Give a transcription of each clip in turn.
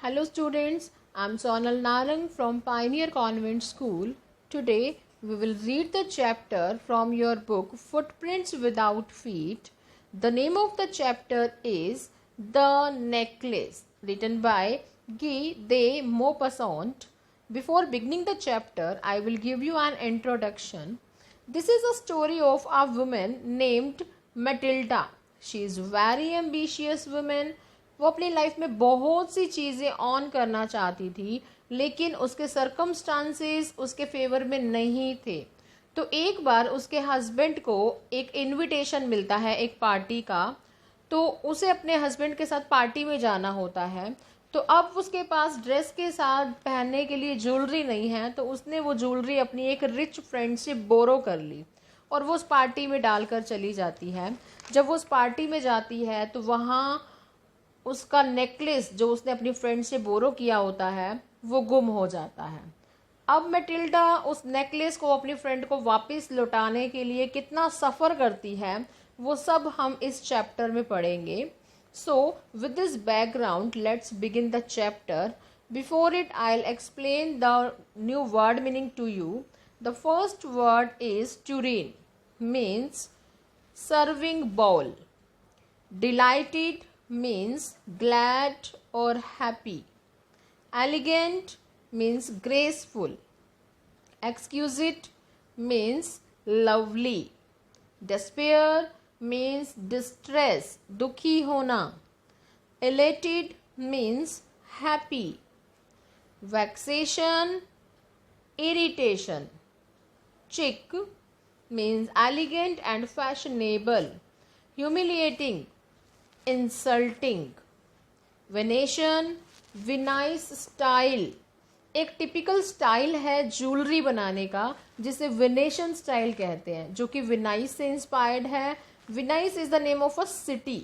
Hello students, I am Sonal Narang from Pioneer Convent School. Today we will read the chapter from your book Footprints Without Feet. The name of the chapter is The Necklace, written by Guy de Maupassant. Before beginning the chapter, I will give you an introduction. This is a story of a woman named Matilda. She is very ambitious woman. वो अपनी life में बहुत सी चीज़ें on करना चाहती थी, लेकिन उसके सर्कमस्टांसेस उसके फेवर में नहीं थे. तो एक बार उसके हस्बैंड को एक इनविटेशन मिलता है एक पार्टी का. तो उसे अपने हस्बैंड के साथ पार्टी में जाना होता है. तो अब उसके पास ड्रेस के साथ पहनने के लिए ज्वेलरी नहीं है, तो उसने वो ज्वेलरी अपनी एक रिच फ्रेंड से बोरो कर ली और वो उस पार्टी में डालकर चली जाती है. जब वो उस पार्टी में जाती है तो वहाँ उसका नेकलेस जो उसने अपनी फ्रेंड से बोरो किया होता है वो गुम हो जाता है. अब मैटिल्डा उस नेकलेस को अपनी फ्रेंड को वापस लौटाने के लिए कितना सफ़र करती है वो सब हम इस चैप्टर में पढ़ेंगे. So with this background let's begin the chapter. Before it I will explain the new word meaning to you. The first word is tureen, means serving bowl. Delighted means glad or happy. Elegant means graceful. Exquisite means lovely. Despair means distress, दुखी होना. Elated means happy. Vexation, irritation. Chic means elegant and fashionable. Humiliating, insulting. Venetian, Venice style. एक typical style है jewellery बनाने का जिसे venation style कहते हैं, जो कि विनाइस से इंस्पायर्ड है. Venice is the name of a city.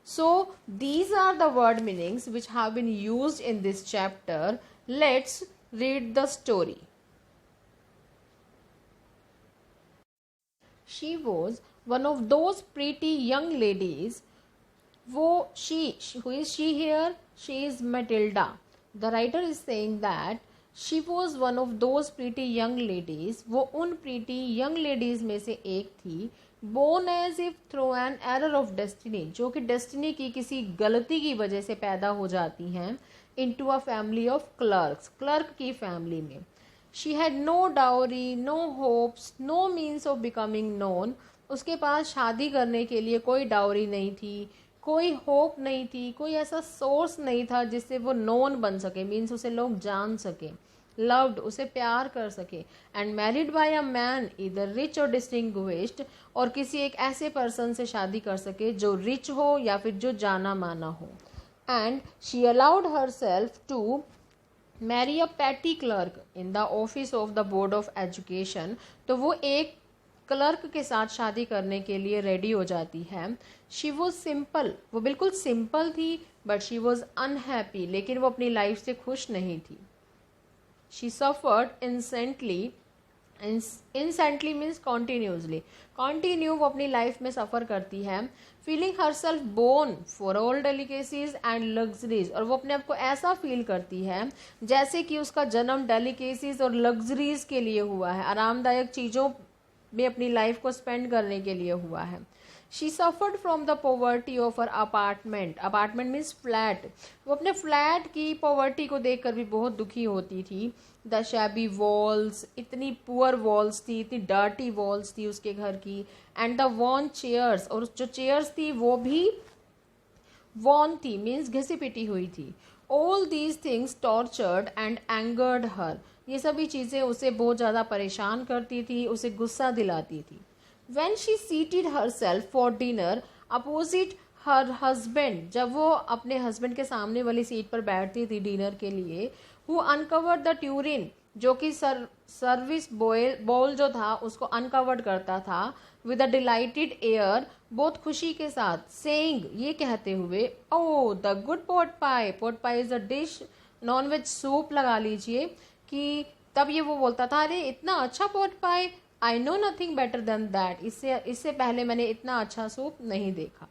So these are the word meanings which have been used in this chapter. Let's read the story. She was one of those pretty young ladies. Who is she here? She is Matilda. The writer is saying that she was one of those pretty young ladies. वो उन pretty young ladies में से एक थी. Born as if through an error of destiny, जो कि destiny की किसी गलती की वजह से पैदा हो जाती हैं. Into a family of clerks, clerk की family में. She had no dowry, no hopes, no means of becoming known. उसके पास शादी करने के लिए कोई डाउरी नहीं थी, कोई होप नहीं थी, कोई ऐसा सोर्स नहीं था जिससे वो नोन बन सके, मीन्स उसे लोग जान सके. लव्ड, उसे प्यार कर सके. And married bye a man इधर रिच और डिस्टिंग्विश्ड, और किसी एक ऐसे पर्सन से शादी कर सके जो रिच हो या फिर जो जाना माना हो. And she allowed herself to marry a petty clerk in the office of the board of education. तो वो एक क्लर्क के साथ शादी करने के लिए रेडी हो जाती है. शी वॉज सिंपल, वो बिल्कुल सिंपल थी. बट शी वॉज अनहैप्पी, लेकिन वो अपनी लाइफ से खुश नहीं थी. She suffered incessantly. Incessantly means continuously. Continue वो अपनी लाइफ में सफ़र करती है. Feeling herself born for all delicacies and luxuries, और वो अपने आप को ऐसा फील करती है जैसे कि उसका जन्म डेलिकेसीज और लग्जरीज के लिए हुआ है, आरामदायक चीज़ों में अपनी लाइफ को स्पेंड करने के लिए हुआ है. She suffered from the poverty of her apartment. Apartment means flat. वो अपने फ्लैट की पॉवर्टी को देखकर भी बहुत दुखी होती थी. द शैबी वॉल्स, इतनी पुअर वॉल्स थी, इतनी डर्टी वॉल्स थी उसके घर की. एंड द वॉन चेयर्स, और जो चेयर्स थी वो भी वॉन थी, मीन्स घिसी पिटी हुई थी. All these things tortured and angered her. ये सभी चीज़ें उसे बहुत ज़्यादा परेशान करती थी, उसे गुस्सा दिलाती थी. When she seated herself for dinner opposite her husband, जब वो अपने हस्बैंड के सामने वाली सीट पर बैठती थी डिनर के लिए, who uncovered the tureen, जो कि सर्विस बोल जो था उसको अनकवर्ड करता था. विद अ डिलाइटेड एयर, बहुत खुशी के साथ. सेइंग, ये कहते हुए, oh the good pot pie. Pot pie is a dish, non veg soup लगा लीजिए. कि तब ये वो बोलता था, अरे इतना अच्छा pot pie, I know nothing better than that. इससे पहले मैंने इतना अच्छा सूप नहीं देखा.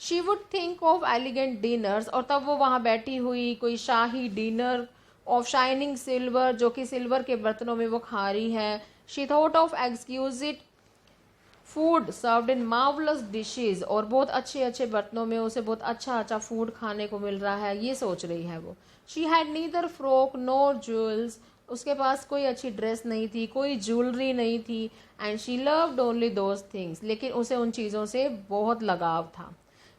She would think of elegant dinners, और तब वो वहाँ बैठी हुई कोई शाही डिनर ऑफ शाइनिंग सिल्वर, जो कि सिल्वर के बर्तनों में वो खा रही है. She thought of exquisite food served in marvellous dishes, और बहुत अच्छे अच्छे बर्तनों में उसे बहुत अच्छा अच्छा फूड खाने को मिल रहा है, ये सोच रही है वो. She had neither frock NOR jewels, उसके पास कोई अच्छी ड्रेस नहीं थी, कोई ज्वेलरी नहीं थी. And she loved only those things, लेकिन उसे उन चीज़ों से बहुत लगाव था.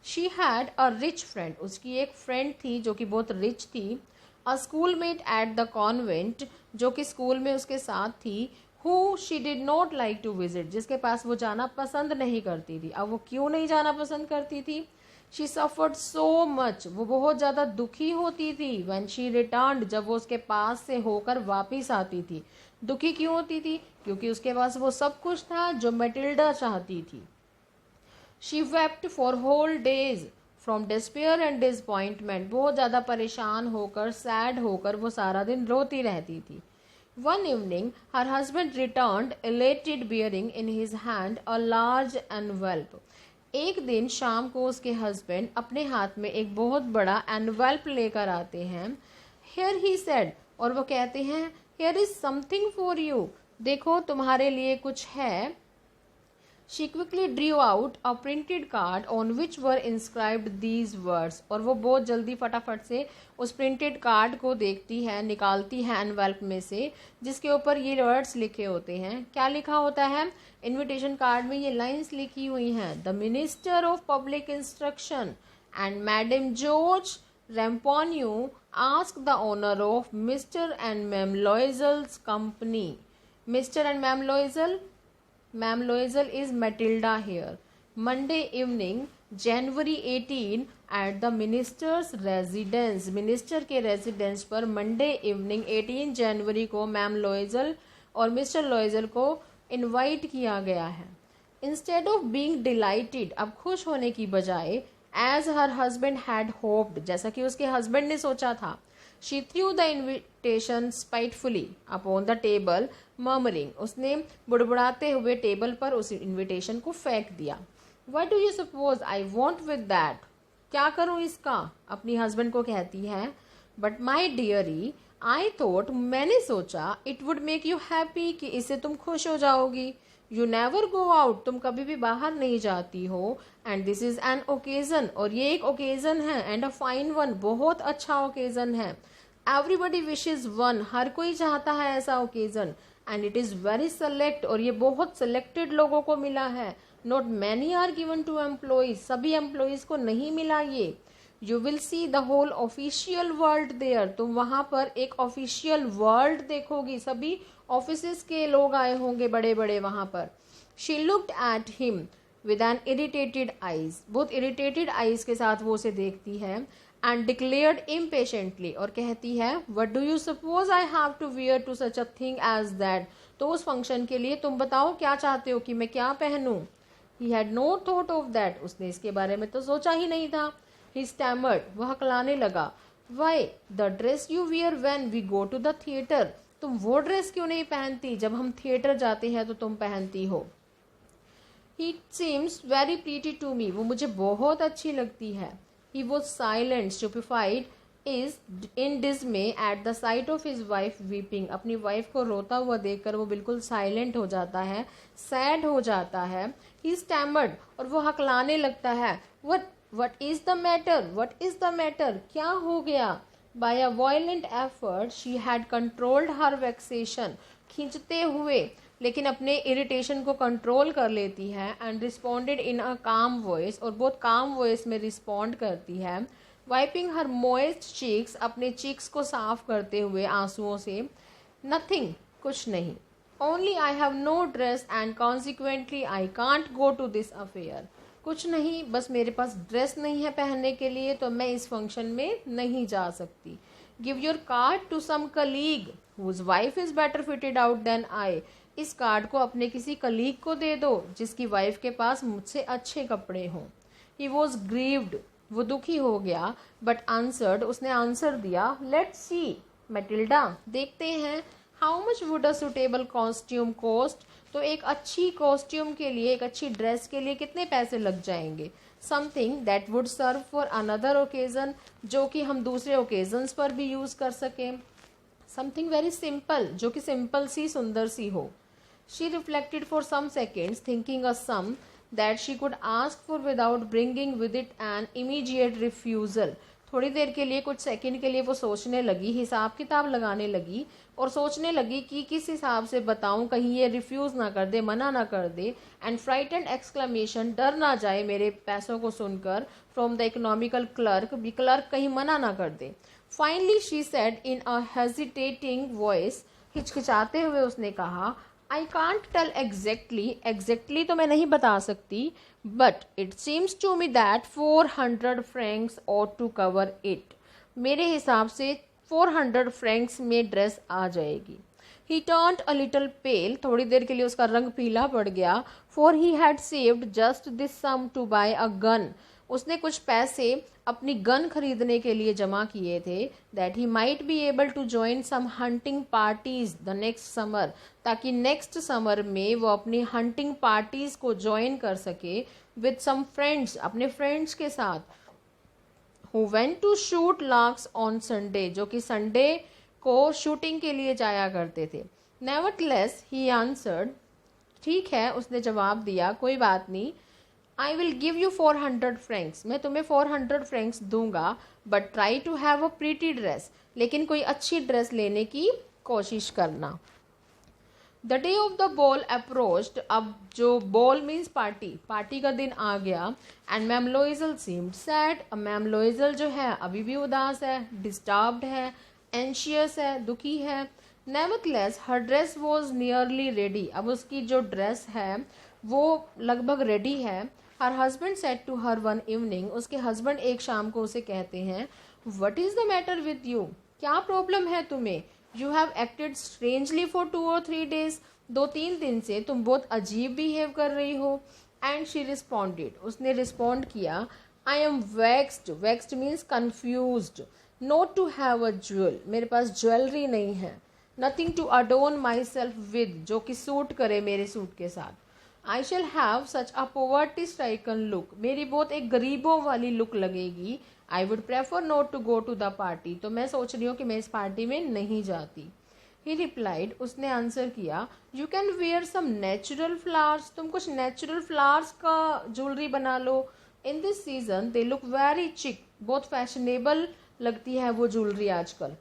She had a rich friend, उसकी एक फ्रेंड थी जो कि बहुत रिच थी. A schoolmate at the convent, जो कि स्कूल में उसके साथ थी. Who she did not like to visit, जिसके पास वो जाना पसंद नहीं करती थी. अब वो क्यों नहीं जाना पसंद करती थी? शी सफर्ड सो मच, वो बहुत ज़्यादा दुखी होती थी. व्हेन शी रिटर्न्ड, जब वो उसके पास से होकर वापस आती थी. दुखी क्यों होती थी? क्योंकि उसके पास वो सब कुछ था जो मैटिल्डा चाहती थी. She wept for whole days from despair and disappointment, बहुत ज़्यादा परेशान होकर, सैड होकर वो सारा दिन रोती रहती थी. One evening, her husband returned, elated, bearing in his hand a large envelope. एक दिन शाम को उसके हस्बैंड अपने हाथ में एक बहुत बड़ा एनवेल्प लेकर आते हैं. Here he said, और वो कहते हैं, Here is something for you, देखो तुम्हारे लिए कुछ है. She quickly drew out a printed card on which were inscribed these words, और वो बहुत जल्दी फटाफट से उस प्रिंटेड कार्ड को देखती है, निकालती है एनवेल्प में से, जिसके ऊपर ये वर्ड्स लिखे होते हैं. क्या लिखा होता है? इनविटेशन कार्ड में ये लाइंस लिखी हुई हैं. The minister of public instruction and madam George Ramponneau ask the owner of mister and ma'am Loisel's company. Mister and ma'am Loisel, Ma'am Loisel is Matilda here. Monday evening, January 18, at the minister's residence. Minister के residence पर Monday evening 18 जनवरी को ma'am लोइजल और mister लोइजल को invite किया गया है. Instead of being dilated, अब खुश होने की बजाय, as her husband had hoped, जैसा कि उसके हस्बैंड ने सोचा था. She threw the invitation spitefully upon the table, murmuring. उसने बुड़बुड़ाते हुए टेबल पर उस इनविटेशन को फेंक दिया. What do you suppose I want with that? क्या करूं इसका? अपनी हस्बैंड को कहती है. But my dearie, I thought, मैंने सोचा, it would make you happy, कि इससे तुम खुश हो जाओगी. You never go out, तुम कभी भी बाहर नहीं जाती हो. And this is an occasion, और ये एक occasion है. And a fine one, बहुत अच्छा occasion है. Everybody wishes one, हर कोई चाहता है ऐसा occasion. And it is very select, और ये बहुत selected लोगों को मिला है. Not many are given to employees, सभी employees को नहीं मिला ये. You will see the whole official world there, तुम वहाँ पर एक official world देखोगी, सभी offices के लोग आए होंगे बड़े बड़े वहाँ पर. She looked at him with an irritated eyes, बहुत irritated eyes के साथ वो उसे देखती है. And declared impatiently, और कहती है, What do you suppose I have to wear to such a thing as that? तो उस फंक्शन के लिए तुम बताओ क्या चाहते हो कि मैं क्या पहनूं? He had no thought of that, उसने इसके बारे में तो सोचा ही नहीं था. He stammered, वह हकलाने लगा. Why, the dress you wear when we go to the theatre, तुम वो ड्रेस क्यों नहीं पहनती जब हम थिएटर जाते हैं तो तुम पहनती हो. It seems very pretty to me, वो मुझे बहुत अच्छी लगती है. He was silent, stupefied, is in dismay at the sight of his wife weeping. अपनी वाइफ को रोता हुआ देखकर वो बिल्कुल साइलेंट हो जाता है, सैड हो जाता है. He stammered, और वो हकलाने लगता है. What is the matter? What is the matter? क्या हो गया? By a violent effort, she had controlled her vexation. खींचते हुए लेकिन अपने इरिटेशन को कंट्रोल कर लेती है. एंड रिस्पॉन्डेड इन अ काम वॉइस, और बहुत काम वॉइस में रिस्पॉन्ड करती है. वाइपिंग हर मोइस्ट चीक्स, अपने चीक्स को साफ करते हुए आंसुओं से. नथिंग, कुछ नहीं. Only I have no dress and consequently I can't go to this affair. कुछ नहीं, बस मेरे पास ड्रेस नहीं है पहनने के लिए, तो मैं इस फंक्शन में नहीं जा सकती. Give your card to some colleague whose wife is better fitted out than I. इस कार्ड को अपने किसी कलीग को दे दो जिसकी वाइफ के पास मुझसे अच्छे कपड़े हों. ही वॉज ग्रीव्ड, वो दुखी हो गया. बट आंसर्ड, उसने आंसर दिया. लेट्स सी मैटिल्डा, देखते हैं. How much would a suitable costume cost, तो एक अच्छी कॉस्ट्यूम के लिए, एक अच्छी ड्रेस के लिए कितने पैसे लग जाएंगे. Something that would serve for another occasion, जो कि हम दूसरे ओकेजन्स पर भी यूज़ कर सकें. समथिंग वेरी सिंपल, जो कि सिंपल सी सुंदर सी हो. She reflected for some seconds thinking a sum that she could ask for without bringing with it an immediate refusal. थोड़ी देर के लिए, कुछ सेकंड के लिए वो सोचने लगी, हिसाब किताब लगाने लगी और सोचने लगी कि किस हिसाब से बताऊं, कहीं ये रिफ्यूज़ ना कर दे, मना ना कर दे. एंड फ्राइटेंड एक्सक्लेमेशन, डर ना जाए मेरे पैसों को सुनकर, फ्रॉम द इकोनॉमिकल क्लर्क, भी क्लर्क कहीं मना ना कर दे. Finally she said in a hesitating voice, हिचकिचाते हुए उसने कहा, आई कांट टेल एग्जैक्टली तो मैं नहीं बता सकती, but it seems to me that 400 francs ought to cover it. मेरे हिसाब से 400 फ्रैंक्स में ड्रेस आ जाएगी. ही टर्न्ड अ लिटल पेल, थोड़ी देर के लिए उसका रंग पीला पड़ गया. For he had saved just this sum to buy a gun, उसने कुछ पैसे अपनी गन खरीदने के लिए जमा किए थे. That he might be able to join some hunting parties the next summer, ताकि नेक्स्ट समर में वो अपनी हंटिंग पार्टीज को ज्वाइन कर सके विद सम फ्रेंड्स, अपने फ्रेंड्स के साथ. Who went to shoot larks on Sunday, जो कि संडे को शूटिंग के लिए जाया करते थे. नेवरथलेस ही आंसर्ड, ठीक है, उसने जवाब दिया, कोई बात नहीं. I will give you 400 francs, मैं तुम्हें 400 फ्रैंक्स दूंगा, but try to have a pretty dress, लेकिन कोई अच्छी ड्रेस लेने की कोशिश करना. The day of the ball approached, अब जो बॉल मीन्स पार्टी, पार्टी का दिन आ गया. एंड मैम लोइजल सीम्ड सैड, अब मैम लोइजल जो है अभी भी उदास है, डिस्टर्ब्ड है, एंशियस है, दुखी है. Nevertheless her dress was nearly ready, अब उसकी जो ड्रेस है वो लगभग रेडी है. Her husband said to her one evening, उसके हस्बैंड एक शाम को उसे कहते हैं, what is the matter with you, क्या प्रॉब्लम है तुम्हें. You have acted strangely for 2 or 3 days, 2-3 दिन से तुम बहुत अजीब बिहेव कर रही हो. एंड शी रिस्पॉन्डेड, उसने रिस्पॉन्ड किया, I am vexed, vexed means confused, not to have a jewel, मेरे पास ज्वेलरी नहीं है. Nothing to adorn myself with, जो कि सूट करे मेरे सूट के साथ. I shall have such a poverty stricken look, मेरी बहुत एक गरीबों वाली लुक लगेगी. I would prefer not to go to the party, तो मैं सोच रही हूँ कि मैं इस पार्टी में नहीं जाती. ही रिप्लाइड, उसने आंसर किया, you can wear some natural flowers, तुम कुछ नेचुरल फ्लावर्स का ज्वेलरी बना लो. In this season they look very chic, बहुत फैशनेबल लगती है वो ज्वेलरी आजकल.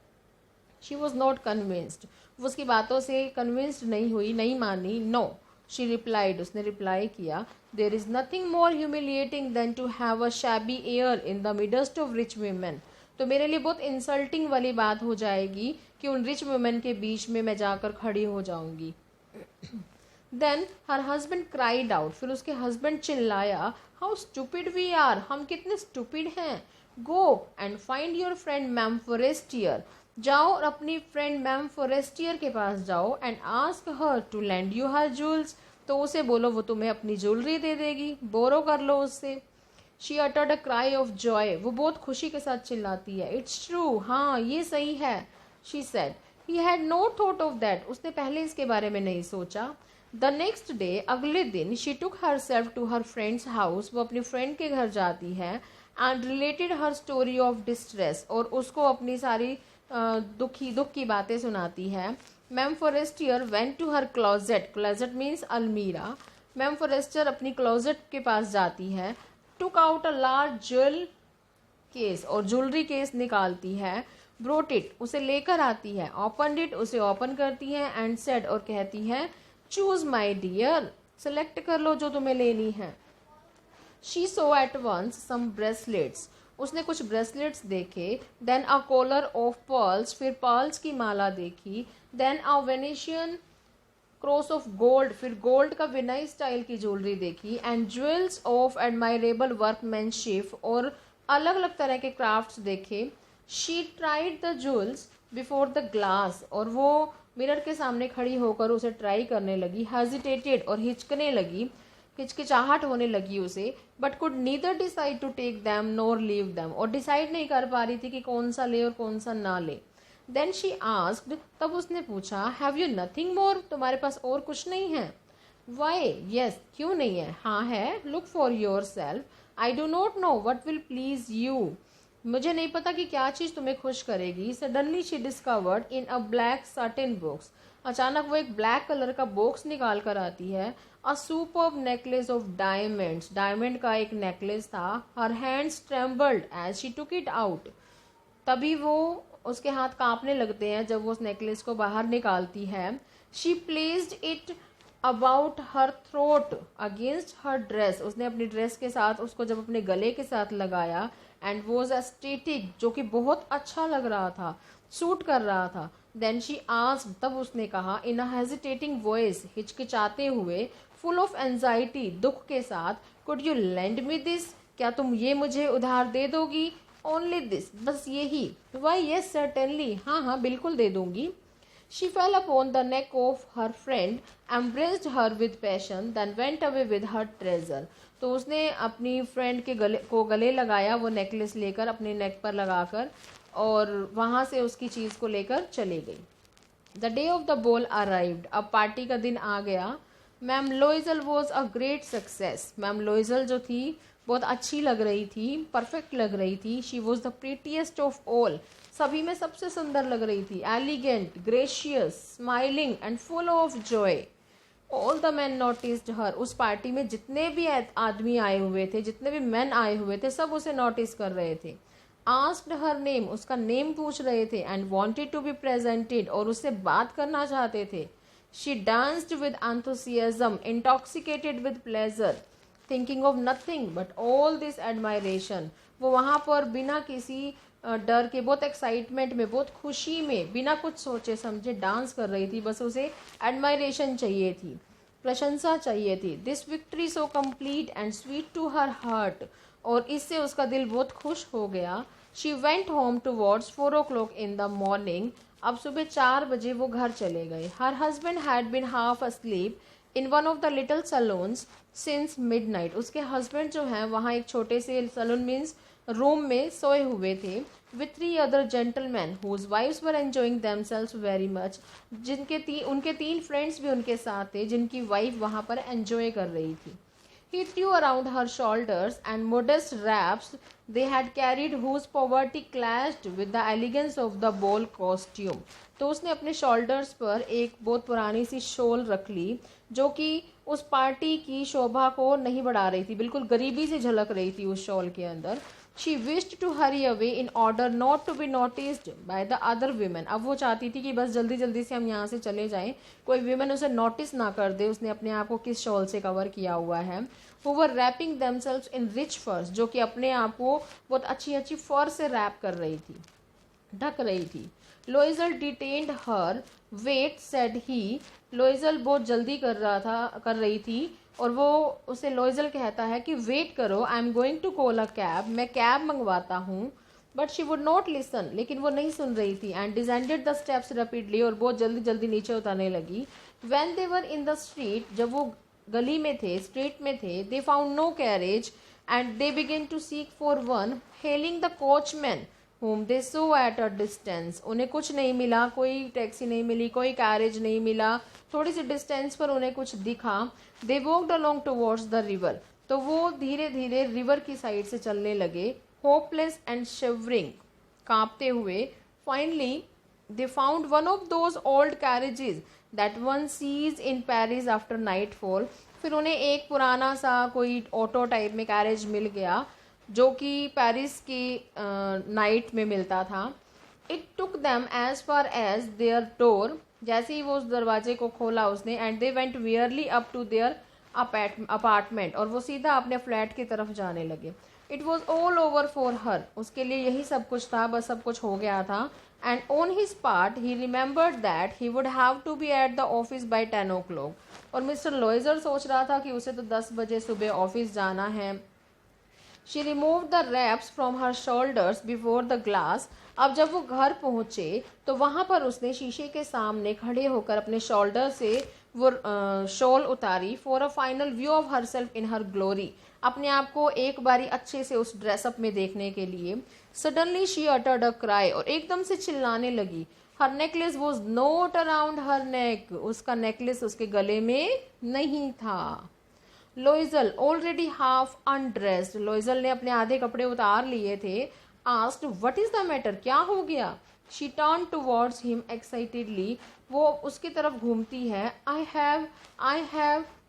शी वॉज नॉट कन्विंस्ड, वो उसकी बातों से कन्विंस्ड नहीं हुई, नहीं मानी. नो, शी रिप्लाइड, उसने रिप्लाई किया, there is nothing more humiliating than to have a shabby air in the midst of rich women, तो मेरे लिए बहुत इंसल्टिंग वाली बात हो जाएगी कि उन रिच वुमेन के बीच में मैं जाकर खड़ी हो जाऊंगी. Then her husband cried out, फिर उसके हस्बैंड चिल्लाया, हाउ स्टूपिड वी आर, हम कितने स्टूपिड हैं. Go and find your friend ma'am Forestier, जाओ और अपनी फ्रेंड मैम फॉरेस्टियर के पास जाओ. And ask her to lend you her jewels, तो उसे बोलो वो तुम्हें अपनी ज्वेलरी दे देगी, बोरो कर लो उससे. She uttered a cry of Joy, वो बहुत खुशी के साथ चिल्लाती है, इट्स ट्रू, हाँ ये सही है. She said, he had no thought of that, उसने पहले इसके बारे में नहीं सोचा. द नेक्स्ट डे, अगले दिन, she took herself to her friend's house, वो अपनी फ्रेंड के घर जाती है. And related her story of distress, और उसको अपनी सारी दुख की बातें सुनाती है. Ma'am Forestier went to her closet, closet means अलमीरा. मैम फॉरेस्टियर अपनी क्लोजेट के पास जाती है. Took out a large jewel case, और ज्वेलरी केस निकालती है. ब्रोट इट, उसे लेकर आती है. ओपन इट, उसे ओपन करती है. एंड सेड, और कहती है, चूज माई डियर, सेलेक्ट कर लो जो तुम्हें लेनी है. She saw at once some bracelets, उसने कुछ ब्रेसलेट्स देखे. Then a collar of pearls, फिर पर्ल्स की माला देखी. Then a Venetian cross of gold, फिर गोल्ड का विनाई स्टाइल की ज्वेलरी देखी. And jewels of admirable workmanship, और अलग अलग तरह के क्राफ्ट्स देखे. She tried the jewels before the glass, और वो मिरर के सामने खड़ी होकर उसे ट्राई करने लगी. हेजिटेटेड, और हिचकने लगी, हिचकिचाहट होने लगी उसे. But could neither decide to take them nor leave them, और डिसाइड नहीं कर पा रही थी कि कौन सा ले और कौन सा ना ले. देन शी आस्क्ड, तब उसने पूछा, हैव यू नथिंग मोर, तुम्हारे पास और कुछ नहीं है. वाई, यस, क्यों नहीं है, हाँ है. Look for your self, I do not know what will please you, मुझे नहीं पता कि क्या चीज़ तुम्हें खुश करेगी। Suddenly she discovered in a black certain box, अचानक वो एक ब्लैक कलर का बॉक्स निकाल कर आती है। A superb necklace of diamonds, diamond का एक नेकलेस था। Her hands trembled as she took it out, तभी वो उसके हाथ कांपने लगते हैं जब वो उस नेकलेस को बाहर निकालती है। She placed it about her throat against her dress, उसने अपनी ड्रेस के साथ उसको जब अपने गले के साथ लगाया, एंड वॉज एस्थेटिक, जो कि बहुत अच्छा लग रहा था, सूट कर रहा था। देन शी आस्क्ड, तब उसने कहा इन अ हेजिटेटिंग वॉइस, हिचकिचाते हुए, फुल ऑफ एंजाइटी, दुख के साथ, could you lend me this, क्या तुम ये मुझे उधार दे दोगी? ओनली दिस, बस यही। वाई येस सर्टेनली, हाँ हाँ बिल्कुल दे दूंगी। She fell upon the neck of her friend, embraced her with passion, then went away with her treasure. तो उसने अपनी फ्रेंड के गले लगाया, वो नेकलेस लेकर अपने नेक पर लगाकर, और वहाँ से उसकी चीज़ को लेकर चली गई। The day of the ball arrived, अब पार्टी का दिन आ गया। Ma'am Loisel was a great success, ma'am Loisel जो थी बहुत अच्छी लग रही थी, परफेक्ट लग रही थी। She was the prettiest of all, सभी में सबसे सुंदर लग रही थी। Elegant, gracious, smiling and full of joy. All the men noticed her, उस पार्टी में जितने भी आदमी आए हुए थे, जितने भी मैन आए हुए थे, सब उसे नोटिस कर रहे थे। आस्क्ड हर नेम, उसका नेम पूछ रहे थे। And wanted to be presented, और उससे बात करना चाहते थे। She danced with enthusiasm, intoxicated with pleasure, thinking of nothing but all this admiration, वो वहाँ पर बिना किसी डर के, बहुत एक्साइटमेंट में, बहुत खुशी में, बिना कुछ सोचे समझे डांस कर रही थी। बस उसे एडमायरेशन चाहिए थी, प्रशंसा चाहिए थी। This victory so complete and sweet to her heart, और इससे उसका दिल बहुत खुश हो गया। She went home towards 4 o'clock in the morning, अब सुबह 4 बजे वो घर चले गए। Her husband had been half asleep in one of the little saloons since midnight, उसके हस्बैंड जो हैं वहाँ एक छोटे से सलून मीन्स रूम में सोए हुए थे। With 3 other gentlemen whose wives were enjoying themselves very much, उनके 3 फ्रेंड्स भी उनके साथ थे जिनकी वाइफ वहाँ पर एंजॉय कर रही थी। He threw around her shoulders and modest wraps they had carried, whose poverty clashed with the elegance of the ball costume. तो उसने अपने शोल्डर्स पर एक बहुत पुरानी सी शॉल रख ली, जो कि उस पार्टी की शोभा को नहीं बढ़ा रही थी, बिल्कुल गरीबी से झलक रही थी उस शॉल के अंदर। She wished to hurry away in order not to be noticed by the other women. अब वो चाहती थी कि बस जल्दी जल्दी से हम यहाँ से चले जाएं, कोई विमेन उसे नोटिस ना कर दे उसने अपने आप को किस शॉल से कवर किया हुआ है। Who were wrapping themselves in rich furs, जो कि अपने आप को बहुत अच्छी अच्छी फर से रैप कर रही थी, ढक रही थी। Loisel detained her, wait said he, Loisel बहुत जल्दी कर रही थी, और वो उसे लोइजल कहता है कि वेट करो, I am going to call a cab, मैं कैब मंगवाता हूँ। But she would not listen, लेकिन वो नहीं सुन रही थी। And descended the steps rapidly, और बहुत जल्दी जल्दी नीचे उतरने लगी। When they were in the street, जब वो गली में थे, स्ट्रीट में थे, they found no carriage and they began to seek for one, hailing the coachman whom they saw at a distance. उन्हें कुछ नहीं मिला, कोई टैक्सी नहीं मिली, कोई कैरेज नहीं मिला, थोड़ी सी डिस्टेंस पर उन्हें कुछ दिखा। They walked along towards the river, तो वो धीरे धीरे रिवर की साइड से चलने लगे, hopeless and shivering, कांपते हुए। Finally they found one of those old carriages that one sees in Paris after nightfall. फिर उन्हें एक पुराना सा कोई ऑटो टाइप में कैरेज मिल गया, जो कि पेरिस की नाइट में मिलता था। It took them as far as their door, जैसे ही वो उस दरवाजे को खोला उसने, and they went wearily up to their apartment, और वो सीधा अपने फ्लैट की तरफ जाने लगे। It was all over for her, उसके लिए यही सब कुछ था, बस सब कुछ हो गया था। And on his part he remembered that he would have to be at the office by 10 o'clock, और मिस्टर लोइजर सोच रहा था कि उसे तो 10 बजे सुबह ऑफिस जाना है। She removed the wraps from her shoulders before the glass. अब जब वो घर पहुंचे तो वहाँ पर उसने शीशे के सामने खड़े होकर अपने शोल्डर से वो शॉल उतारी। For a final view of her self in her glory, अपने आप को एक बारी अच्छे से उस ड्रेसअप में देखने के लिए। Suddenly she uttered a cry, और एकदम से चिल्लाने लगी। Her necklace was not around her neck, उसका नेकलेस उसके गले में नहीं था। Loisel already half undressed, Loisel ने अपने आधे कपड़े उतार लिए थे, asked what is the matter, क्या हो गया? She turn towards him excitedly, वो उसकी तरफ घूमती है।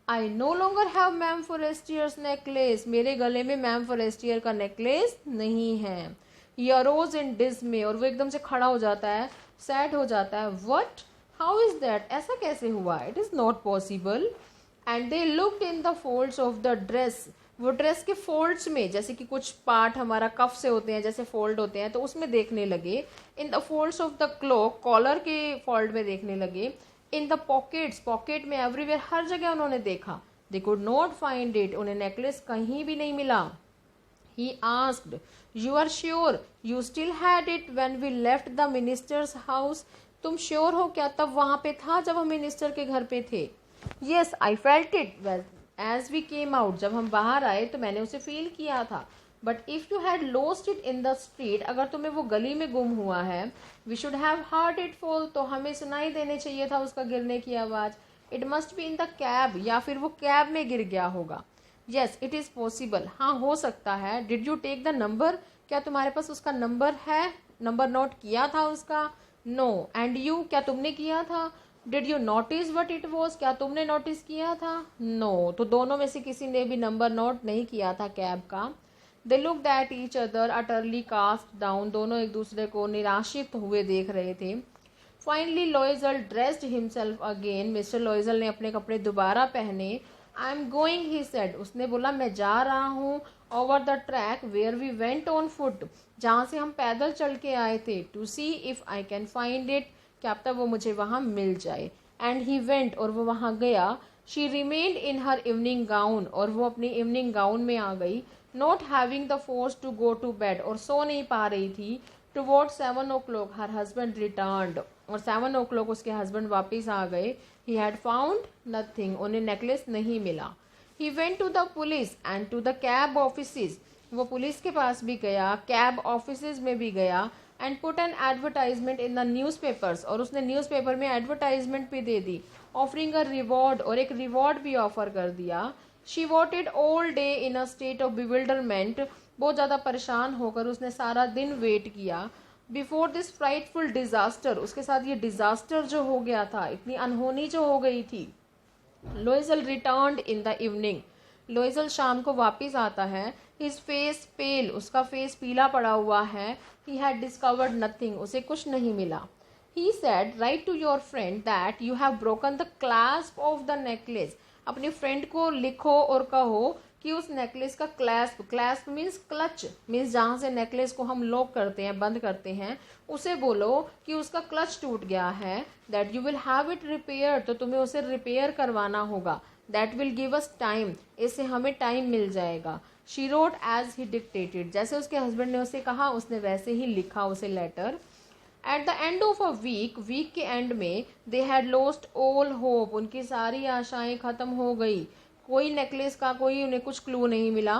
I no longer have ma'am Forestier's necklace, मेरे गले में मैम फॉरेस्टियर का नेकलेस नहीं है। ही अरोज इन डिस्मे, और वो एकदम से खड़ा हो जाता है, सैड हो जाता है। व्हाट, हाउ इज दैट, ऐसा कैसे हुआ? It is not possible. And they looked in the folds of the dress, वो ड्रेस के फोल्ड्स में, जैसे कि कुछ पार्ट हमारा कफ से होते हैं, जैसे फोल्ड होते हैं, तो उसमें देखने लगे। In the folds of the cloak, collar के फोल्ड में देखने लगे। इन द पॉकेट्स, पॉकेट में, एवरीवेयर, हर जगह उन्होंने देखा। They could not find it, उन्हें नेकलेस कहीं भी नहीं मिला। He asked, "You are sure you still had it when we left the minister's house?" तुम श्योर हो क्या, तब वहां पे था जब हम मिनिस्टर के घर पे थे? Yes, I felt it as we came out, जब हम बाहर आए तो मैंने उसे फील किया था। But if you had lost it in the street, अगर तुम्हें वो गली में गुम हुआ है, we should have heard it fall, तो हमें सुनाई देने चाहिए था उसका गिरने की आवाज़। It must be in the cab, या फिर वो कैब में गिर गया होगा। येस इट इज़ पॉसिबल, हाँ हो सकता है। Did you take the number, क्या तुम्हारे पास उसका नंबर है, नंबर नोट किया था उसका? नो। एंड यू, क्या तुमने किया था? Did you notice what it was, क्या तुमने नोटिस किया था? नो। तो दोनों में से किसी ने भी नंबर नोट नहीं किया था कैब का। They looked at each other utterly cast down, दोनों एक दूसरे को निराशित हुए देख रहे थे। Finally Loisel dressed himself again, mister Loisel ने अपने कपड़े दोबारा पहने। I am going, he said, उसने बोला मैं जा रहा हूँ, over the track where we went on foot, जहाँ से हम पैदल चल के आए थे, to see if I can find it, क्या पता वो मुझे वहाँ मिल जाए। एंड ही वेंट, और वो वहाँ गया। She remained in her evening gown, और वो अपनी इवनिंग गाउन में आ गई। Not having the force to go to bed, और सो नहीं पा रही थी। Toward 7 o'clock her husband returned, और 7 o'clock उसके हस्बैंड वापस आ गए। ही हैड फाउंड नथिंग, उन्हें नेकलेस नहीं मिला। He went to the police and to the cab offices, वो पुलिस के पास भी गया, कैब ऑफिसेज में भी गया। And put an advertisement in the newspapers, और उसने न्यूज़पेपर में एडवर्टाइजमेंट भी दे दी। ऑफरिंग अ रिवॉर्ड, और एक रिवॉर्ड भी ऑफर कर दिया। She waited all day in a state of bewilderment, बहुत ज़्यादा परेशान होकर उसने सारा दिन वेट किया। बिफोर दिस फ्राइटफुल डिजास्टर, उसके साथ ये डिजास्टर जो हो गया था, इतनी अनहोनी जो हो गई थी। लोइजल रिटर्न्ड इन द इवनिंग, लोइजल शाम को वापस आता है। हिज फेस पेल, उसका फेस पीला पड़ा हुआ है। ही हैड डिस्कवर्ड नथिंग, उसे कुछ नहीं मिला। He said, write to your friend that you have broken the clasp of the necklace, अपनी फ्रेंड को लिखो और कहो कि उस नेकलेस का clasp, clasp means clutch, means जहाँ से नेकलेस को हम लॉक करते हैं, बंद करते हैं, उसे बोलो कि उसका क्लच टूट गया है। That you will have it repair, तो तुम्हें उसे रिपेयर करवाना होगा। That will give us time, इससे हमें टाइम मिल जाएगा। She wrote as he dictated, जैसे उसके हस्बैंड ने उसे कहा उसने वैसे ही लिखा उसे letter. At the end of a week, week के एंड में, they had lost all hope, उनकी सारी आशाएं खत्म हो गई। कोई नेकलेस का कोई उन्हें कुछ क्लू नहीं मिला।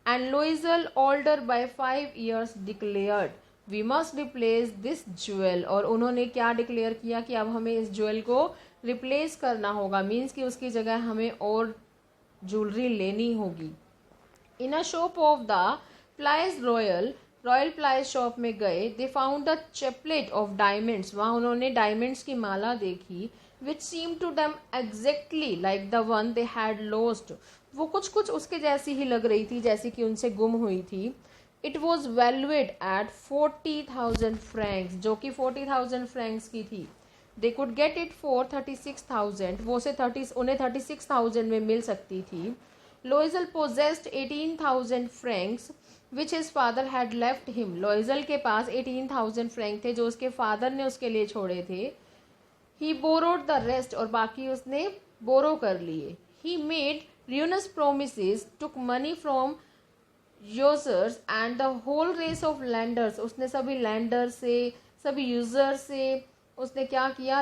And Loisel older by 5 years declared, we must replace this jewel, और उन्होंने क्या डिक्लेयर किया कि अब हमें इस ज्वेल को रिप्लेस करना होगा, मीन्स कि उसकी जगह हमें और ज्वेलरी लेनी होगी। In a shop of the Palais Royal, Royal Palais shop में गए। They found a chaplet of diamonds, वहाँ उन्होंने डायमंड्स की माला देखी। Which seem to them exactly like the one they had lost, वो कुछ कुछ उसके जैसी ही लग रही थी जैसी कि उनसे गुम हुई थी। It was valued at 40,000 francs, जो कि 40,000 फ्रैंक्स की थी। They could get it for 36,000, वो उसे उन्हें 36,000 में मिल सकती थी। Loisel possessed 18,000 francs which his father had left him, Loisel के पास 18,000 फ्रैंक थे जो उसके फादर ने उसके लिए छोड़े थे। ही बोरोड द रेस्ट, और बाकी उसने बोरो कर लिए। He made ruinous promises, took money from users and the whole race of lenders, उसने सभी lenders से, सभी users से उसने क्या किया,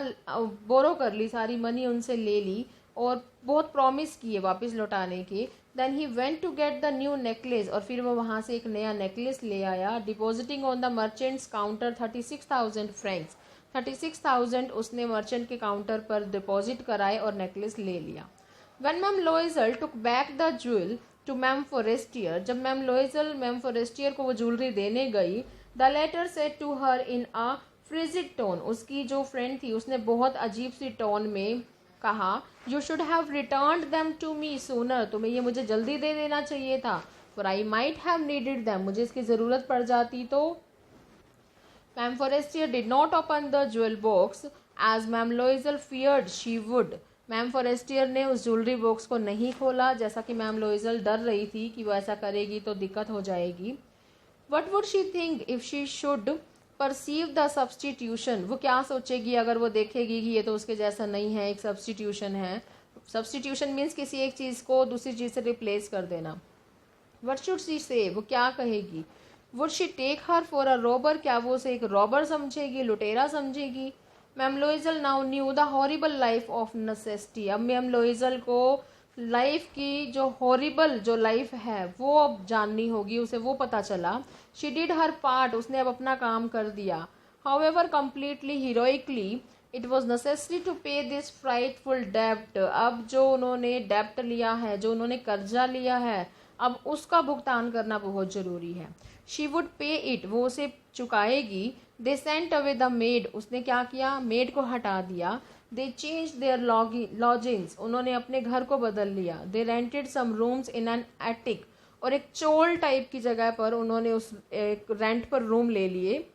बोरो कर ली, सारी मनी उनसे ले ली और बहुत प्रॉमिस किए वापस लौटाने के। Then he went to get the new necklace, और फिर वो वहाँ से एक नया नेकलेस ले आया। Depositing on the merchants counter 36,000 Franks, 36,000 उसने मर्चेंट के काउंटर पर डिपॉजिट कराए और नेकलेस ले लिया। When ma'am Loisel took back the jewel to ma'am Forestier, जब मैम लोइजल मैम फोरेस्टियर को वो ज्वेलरी देने गई, the letter said to her in a frigid tone, उसकी जो फ्रेंड थी उसने बहुत अजीब सी टोन में कहा, you should have return them to me sooner, तुम्हें ये मुझे जल्दी दे देना चाहिए था, for I might have needed them, मुझे इसकी ज़रूरत पड़ जाती तो। Ma'am Forestier did not open the jewel box as ma'am Loisel feared she would, ma'am Forestier ने उस ज्वेलरी बॉक्स को नहीं खोला जैसा कि मैम लोइजल डर रही थी कि वो ऐसा करेगी तो दिक्कत हो जाएगी। What would she think if she should perceive the substitution, वो क्या सोचेगी अगर वो देखेगी कि ये तो उसके जैसा नहीं है, एक सब्सटीट्यूशन है। सब्सटीट्यूशन मीन्स किसी एक चीज़ को दूसरी चीज़ से रिप्लेस कर देना। वट शुड शी से, वो क्या कहेगी। Would she take her for a robber, क्या वो उसे एक रॉबर समझेगी, लुटेरा समझेगी। Ma'am Loisel now knew the horrible life of necessity, अब मैम लोइजल को लाइफ की जो हॉरिबल जो लाइफ है वो अब जाननी होगी, उसे वो पता चला। शी डिड हर पार्ट, उसने अब अपना काम कर दिया। However completely heroically it was necessary to pay this frightful डेप्ट, अब जो उन्होंने डेप्ट लिया है, जो उन्होंने कर्जा लिया है, अब उसका भुगतान करना बहुत ज़रूरी है। शी वुड पे इट, वो उसे चुकाएगी। They sent away the maid, उसने क्या किया, मेड को हटा दिया। दे चेंज देयर लॉजिंग्स, उन्होंने अपने घर को बदल लिया। They rented some rooms in an attic, और एक चोल टाइप की जगह पर उन्होंने उस एक रेंट पर रूम ले लिए।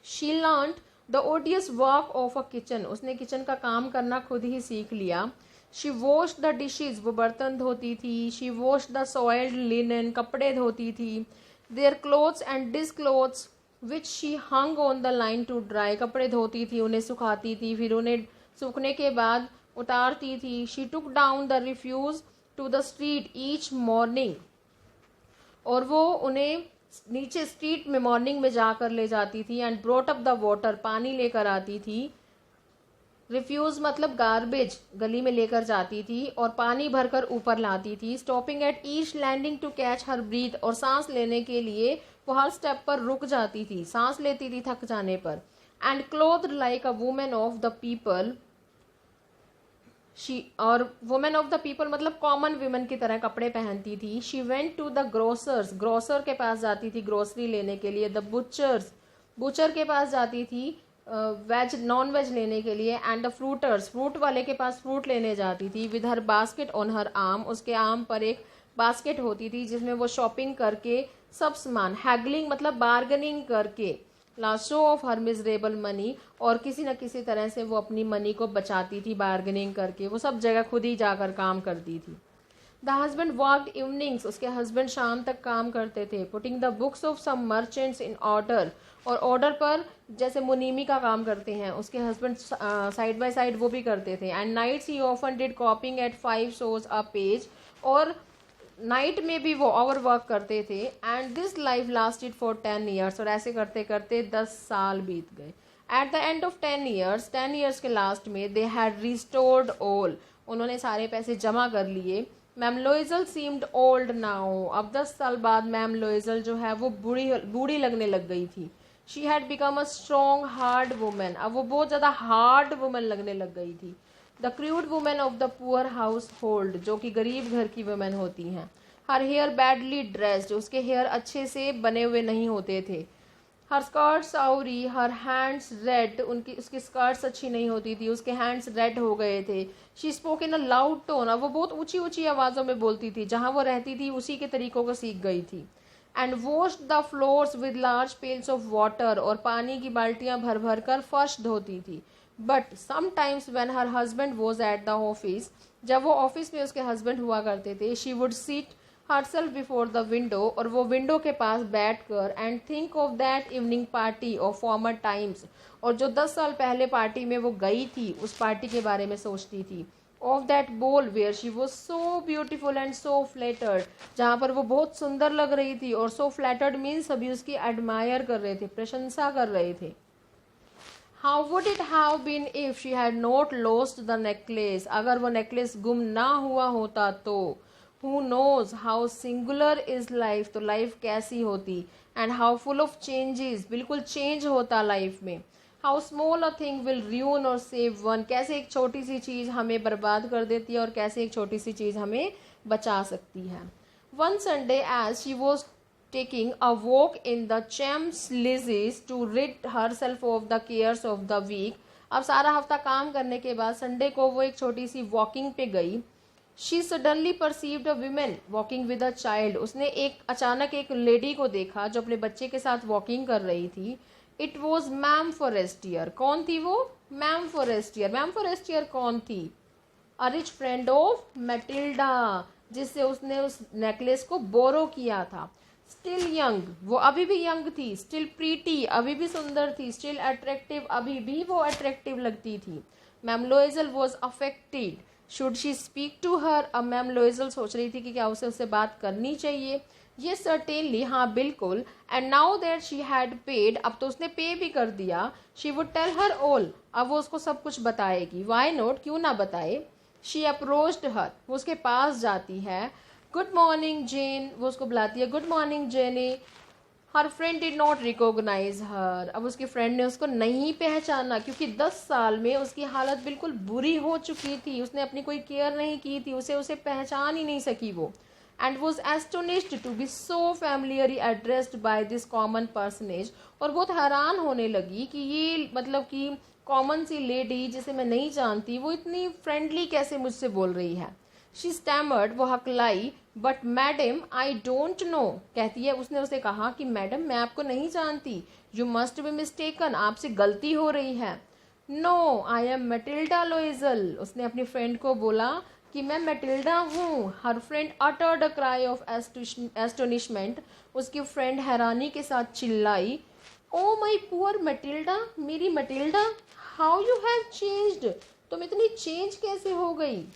She learned the ओडियस work of a kitchen, उसने किचन का काम करना खुद ही सीख लिया। शी वॉश द डिशेज, वो बर्तन धोती थी। She wash the soiled linen, कपड़े धोती थी। Their clothes and dish cloths which she hung on the line to dry, कपड़े धोती थी, उन्हें सुखाती थी, फिर उन्हें सूखने के बाद उतारती थी। She took down the refuse to the street each morning, और वो उन्हें नीचे स्ट्रीट में मॉर्निंग में जाकर ले जाती थी। And brought up the water, पानी लेकर आती थी। रिफ्यूज मतलब गार्बेज, गली में लेकर जाती थी और पानी भरकर ऊपर लाती थी। Stopping at each landing to catch her breath, और सांस लेने के लिए वो हर स्टेप पर रुक जाती थी, सांस लेती थी थक जाने पर। And clothed like a women of the people, she, और वुमेन ऑफ द पीपल मतलब कॉमन वुमेन की तरह कपड़े पहनती थी। She went to the grocer's, grocer के पास जाती थी ग्रोसरी लेने के लिए। द बुचर्स, बुचर के पास जाती थी वेज नॉन वेज लेने के लिए। एंड द फ्रूटर्स, फ्रूट वाले के पास फ्रूट लेने जाती थी। With her basket on her arm, उसके आर्म पर एक बास्केट होती थी जिसमें वो शॉपिंग करके सब सामान, हैगलिंग मतलब बार्गनिंग करके, last show of her miserable money, और किसी न किसी तरह से वो अपनी मनी को बचाती थी बार्गनिंग करके। वो सब जगह खुद ही जाकर काम करती थी। द हस्बैंड वर्कड इवनिंग्स, उसके हस्बैंड शाम तक काम करते थे। Putting the books of some merchants in order, और ऑर्डर पर जैसे मुनीमी का काम करते हैं उसके हस्बैंड साइड बाय साइड वो भी करते थे। And nights he often did copying at 5 shows a page, और नाइट में भी वो ओवर वर्क करते थे। And this life lasted for 10 years, और ऐसे करते करते 10 साल बीत गए। Eight the end of 10 years, 10 years के लास्ट में दे हैड रिस्टोर्ड ऑल, उन्होंने सारे पैसे जमा कर लिए। मैम लोइजल सीम्ड ओल्ड नाउ, अब 10 साल बाद मैम लोइजल जो है वो बूढ़ी लगने लग गई थी। She had become a strong hard women, अब वो बहुत ज़्यादा हार्ड वुमेन लगने लग गई थी। The crude women of the poor house hold, जो कि गरीब घर की वुमेन होती हैं। हर हेयर बैडली ड्रेस्ड, उसके हेयर अच्छे से बने हुए नहीं होते थे। हर स्कर्ट्स आउरी, हर हैंड्स रेड, उसकी स्कर्ट्स अच्छी नहीं होती थी, उसके हैंड्स रेड हो गए थे। She spoke in a loud tone, अब वो बहुत ऊंची ऊंची आवाज़ों में बोलती थी, जहाँ वो रहती थी उसी के तरीकों को सीख गई थी। And washed the floors with large pails of water, और पानी की बाल्टियाँ भर भर कर फर्श धोती थी। But sometimes when her husband was at the office, जब वो ऑफिस में उसके हस्बैंड हुआ करते थे, she would sit herself before the window, और वो विंडो के पास बैठकर and think of that evening party of former times, और जो 10 साल पहले पार्टी में वो गई थी उस पार्टी के बारे में सोचती थी। Of that ball where she was so beautiful and so flattered, जहाँ पर वो बहुत सुंदर लग रही थी, और सो फ्लैटर्ड मीन्स सभी उसकी एडमायर कर रहे थे, प्रशंसा कर रहे थे। How would it have been if she had not lost the necklace, अगर वो नेकलेस गुम ना हुआ होता तो। Who knows how singular is life, तो लाइफ कैसी होती। And how full of changes, बिल्कुल चेंज होता लाइफ में। How small a thing will ruin or save one, कैसे एक छोटी सी चीज़ हमें बर्बाद कर देती है और कैसे एक छोटी सी चीज़ हमें बचा सकती है. One Sunday as she was taking a walk in the Champs-Élysées to rid herself of the cares of the week. अब सारा हफ्ता काम करने के बाद संडे को वो एक छोटी सी वॉकिंग पे गई. She suddenly perceived a women walking with a child. उसने एक अचानक एक लेडी को देखा जो अपने बच्चे के साथ वॉकिंग कर रही थी. It was ma'am Forestier. कौन थी वो? Ma'am Forestier. मैम फॉरेस्टियर कौन थी? अ रिच फ्रेंड ऑफ मैटिल्डा, जिससे उसने उस नेकलेस को बोरो किया था. स्टिल यंग, वो अभी भी यंग थी. स्टिल प्रीटी, अभी भी सुंदर थी. स्टिल अट्रैक्टिव, अभी भी वो अट्रैक्टिव लगती थी. Ma'am Loisel was affected. Should she speak to her. अब मैम लोइजल सोच रही थी कि क्या उसे उससे बात करनी चाहिए. ये सर्टेनली, हाँ बिल्कुल. And now that she had paid, अब तो उसने पे भी कर दिया. She would tell her all, अब वो उसको सब कुछ बताएगी. वाई नॉट, क्यों ना बताए. शी अप्रोच्ड हर, वो उसके पास जाती है. गुड मॉर्निंग जेन, वो उसको बुलाती है. Good morning Jeanne. Her friend did not recognise her. अब उसकी फ्रेंड ने उसको नहीं पहचाना क्योंकि 10 साल में उसकी हालत बिल्कुल बुरी हो चुकी थी. उसने अपनी कोई केयर नहीं की थी, उसे पहचान ही नहीं सकी वो. And was astonished to be so familiarly addressed by this common personage. और बहुत हैरान होने लगी कि ये मतलब कि कॉमन सी लेडी जिसे मैं नहीं जानती वो इतनी फ्रेंडली कैसे मुझसे बोल रही है. शी स्टैमर्ड, वो हकलाई. But madam I don't know, कहती है. उसने उसे कहा कि मैडम मैं आपको नहीं जानती. यू मस्ट बी मिस्टेकन, आपसे गलती हो रही है. नो आई एम मैटिल्डा लोइजल, उसने अपनी फ्रेंड को बोला कि मैं मैटिल्डा हूँ. हर friend uttered a cry of astonishment. उसकी फ्रेंड हैरानी के साथ चिल्लाई. ओ माई पुअर मैटिल्डा, मेरी Matilda. How you have changed, तुम इतनी चेंज कैसे हो गई.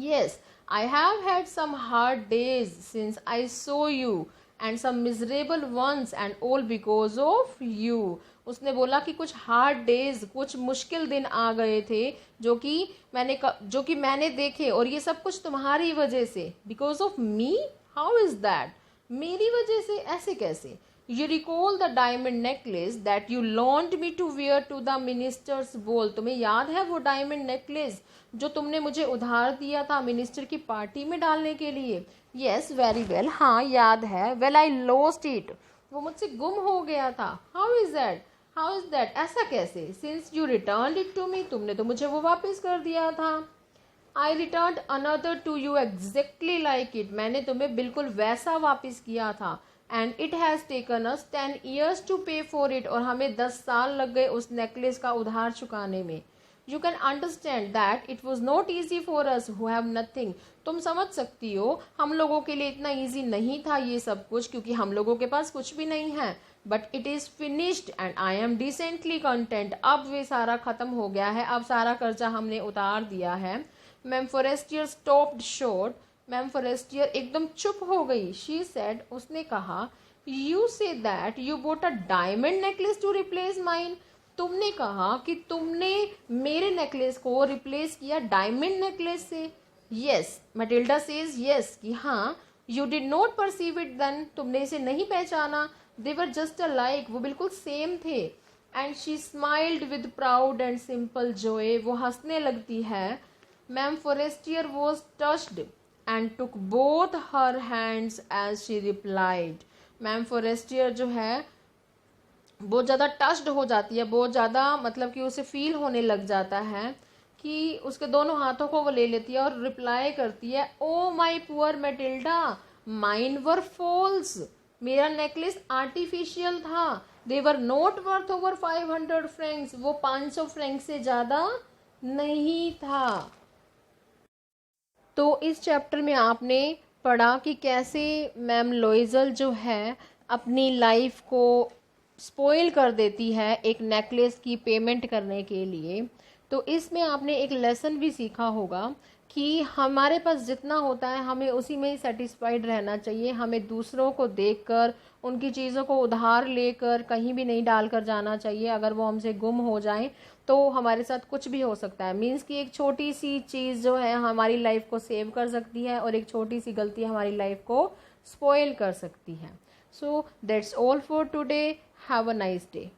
Yes, I have had some hard days since I saw you and some miserable ones and all because of you. उसने बोला कि कुछ हार्ड डेज, कुछ मुश्किल दिन आ गए थे जो कि मैंने देखे और ये सब कुछ तुम्हारी वजह से. Because of me, how is that, मेरी वजह से, ऐसे कैसे. You recall the diamond necklace that you loaned me to wear to the minister's ball. तुम्हें याद है वो डायमंड नेकलेस जो तुमने मुझे उधार दिया था मिनिस्टर की पार्टी में डालने के लिए. Yes, very well, हाँ याद है. Well, I lost it. वो मुझसे गुम हो गया था. How is that? How is that? ऐसा कैसे? Since you returned it to me, तुमने तो मुझे वो वापस कर दिया था. I returned another to you exactly like it. मैंने तुम्हें बिल्कुल वैसा वापस किया था. And it has taken us 10 years to pay for it. और हमें 10 साल लग गए उस नेकलेस का उधार चुकाने में. You can understand that it was not easy for us who have nothing. तुम समझ सकती हो हम लोगों के लिए इतना ईजी नहीं था ये सब कुछ क्योंकि हम लोगों के पास कुछ भी नहीं है. But it is finished and I am decently content. अब वे सारा ख़त्म हो गया है, अब सारा कर्जा हमने उतार दिया है. Ma'am Forestier stopped short. Ma'am Forestier एकदम चुप हो गई. शी सेड, उसने कहा. You say that you bought a diamond necklace to replace mine. तुमने कहा कि तुमने मेरे नेकलेस को रिप्लेस किया डायमंड नेकलेस से. यस, मैटिल्डा सेज यस, कि हाँ. You did not perceive it then, तुमने इसे नहीं पहचाना. दे वर जस्ट अ लाइक, वो बिल्कुल सेम थे. And she smiled with proud and simple Joy. वो हंसने लगती है. Ma'am Forestier was touched and took both her hands as she replied. Ma'am Forestier जो है बहुत ज़्यादा टच्ड हो जाती है, बहुत ज़्यादा मतलब कि उसे फील होने लग जाता है कि उसके दोनों हाथों को वो ले लेती है और रिप्लाई करती है. Oh my poor Mathilde, mine were false. मेरा नेकलेस आर्टिफिशियल था. They were not worth over 500 francs. वो 500 फ्रैंक से ज़्यादा नहीं था. तो इस चैप्टर में आपने पढ़ा कि कैसे मैम लोइजल जो है अपनी लाइफ को स्पॉइल कर देती है एक नेकलेस की पेमेंट करने के लिए. तो इसमें आपने एक लेसन भी सीखा होगा कि हमारे पास जितना होता है हमें उसी में ही सेटिस्फाइड रहना चाहिए. हमें दूसरों को देखकर उनकी चीज़ों को उधार लेकर कहीं भी नहीं डाल कर जाना चाहिए. अगर वो हमसे गुम हो जाएं तो हमारे साथ कुछ भी हो सकता है. मीन्स कि एक छोटी सी चीज़ जो है हमारी लाइफ को सेव कर सकती है और एक छोटी सी गलती हमारी लाइफ को स्पॉइल कर सकती है. So that's all for today. Have a nice day.